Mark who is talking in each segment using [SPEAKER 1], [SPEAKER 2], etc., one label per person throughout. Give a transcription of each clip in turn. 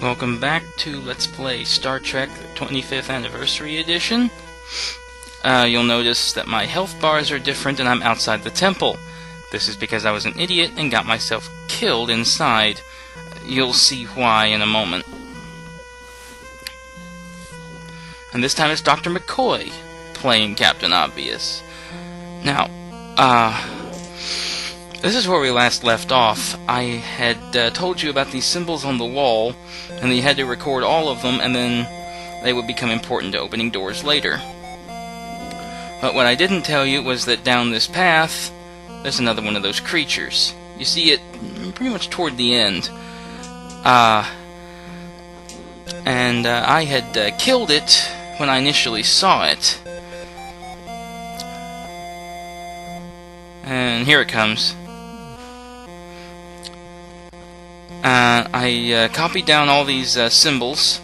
[SPEAKER 1] Welcome back to Let's Play Star Trek 25th Anniversary Edition. You'll notice that my health bars are different and I'm outside the temple. This is because I was an idiot and got myself killed inside. You'll see why in a moment. And this time it's Dr. McCoy playing Captain Obvious. Now, this is where we last left off. I had told you about these symbols on the wall, and that you had to record all of them, and then they would become important to opening doors later. But what I didn't tell you was that down this path, there's another one of those creatures. You see it pretty much toward the end. I had killed it when I initially saw it. And here it comes. I copied down all these symbols,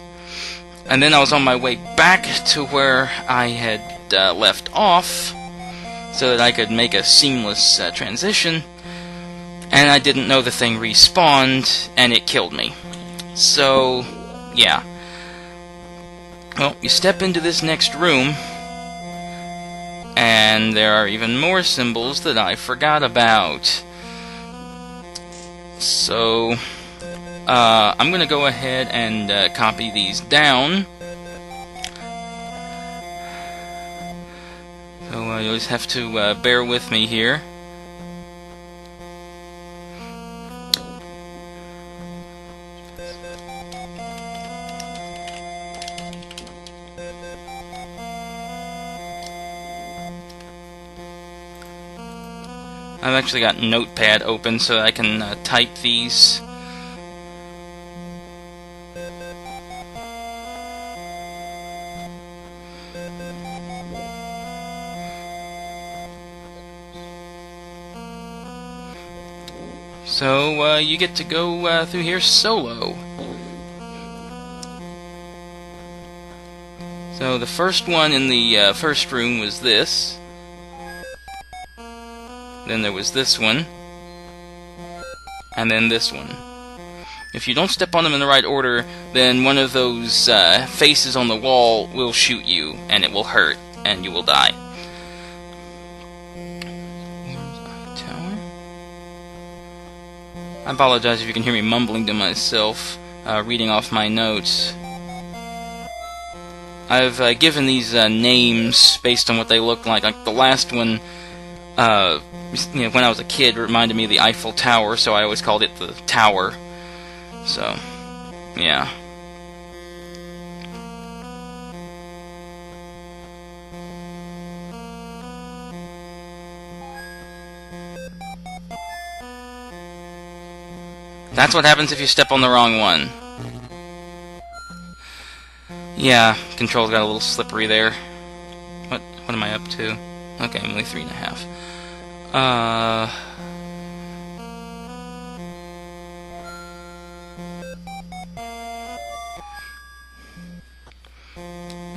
[SPEAKER 1] and then I was on my way back to where I had left off, so that I could make a seamless transition, and I didn't know the thing respawned, and it killed me. So, yeah. Well, you step into this next room, and there are even more symbols that I forgot about. So, I'm going to go ahead and copy these down. So you'll just have to bear with me here. I've actually got Notepad open so I can type these. So, you get to go through here solo. So, the first one in the first room was this. Then there was this one. And then this one. If you don't step on them in the right order, then one of those faces on the wall will shoot you, and it will hurt, and you will die. I apologize if you can hear me mumbling to myself, reading off my notes. I've given these names based on what they look like. Like the last one, when I was a kid, it reminded me of the Eiffel Tower, so I always called it the Tower. So, yeah. That's what happens if you step on the wrong one. Yeah, controls got a little slippery there. What am I up to? Okay, I'm only 3.5.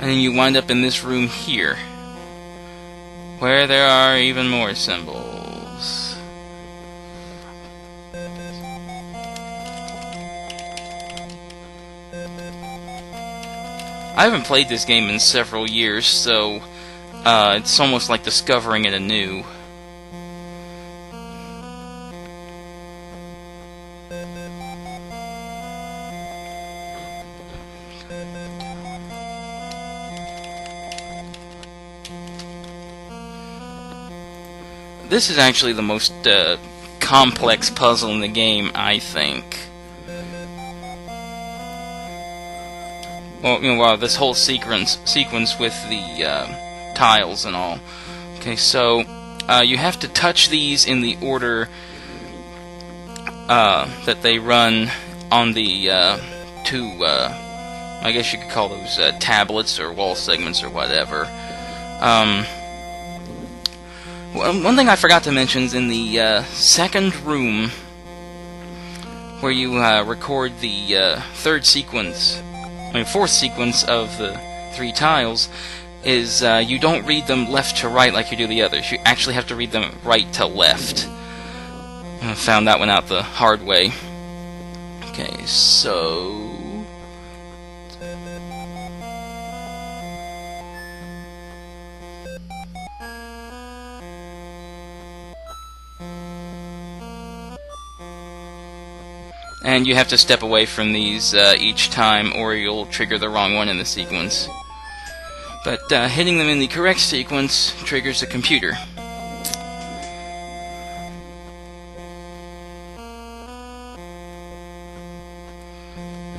[SPEAKER 1] And then you wind up in this room here, where there are even more symbols. I haven't played this game in several years, so it's almost like discovering it anew. This is actually the most complex puzzle in the game, I think. Well, this whole sequence with the tiles and all. Okay, so you have to touch these in the order that they run on the two, I guess you could call those tablets or wall segments or whatever. One thing I forgot to mention is in the second room, where you record the fourth sequence of the 3 tiles, is you don't read them left to right like you do the others. You actually have to read them right to left. I found that one out the hard way. Okay, so And you have to step away from these each time, or you'll trigger the wrong one in the sequence. But hitting them in the correct sequence triggers the computer.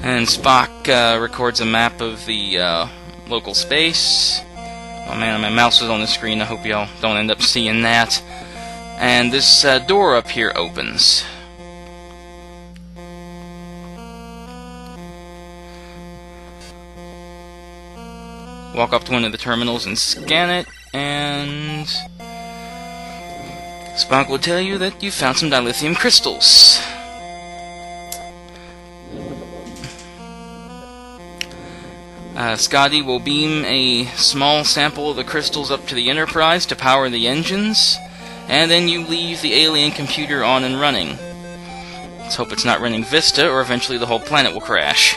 [SPEAKER 1] And Spock records a map of the local space. Oh man, my mouse is on the screen. I hope y'all don't end up seeing that. And this door up here opens. Walk up to one of the terminals and scan it, and Spock will tell you that you found some dilithium crystals. Scotty will beam a small sample of the crystals up to the Enterprise to power the engines, and then you leave the alien computer on and running. Let's hope it's not running Vista, or eventually the whole planet will crash.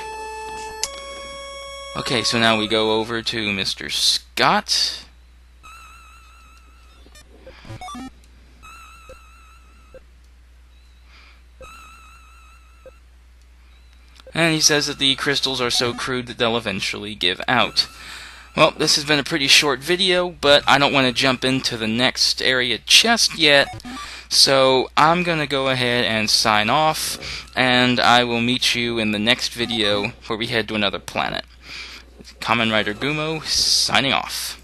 [SPEAKER 1] Okay, so now we go over to Mr. Scott. And he says that the crystals are so crude that they'll eventually give out. Well, this has been a pretty short video, but I don't want to jump into the next area just yet. So I'm going to go ahead and sign off, and I will meet you in the next video where we head to another planet. Kamen Rider Gumo, signing off.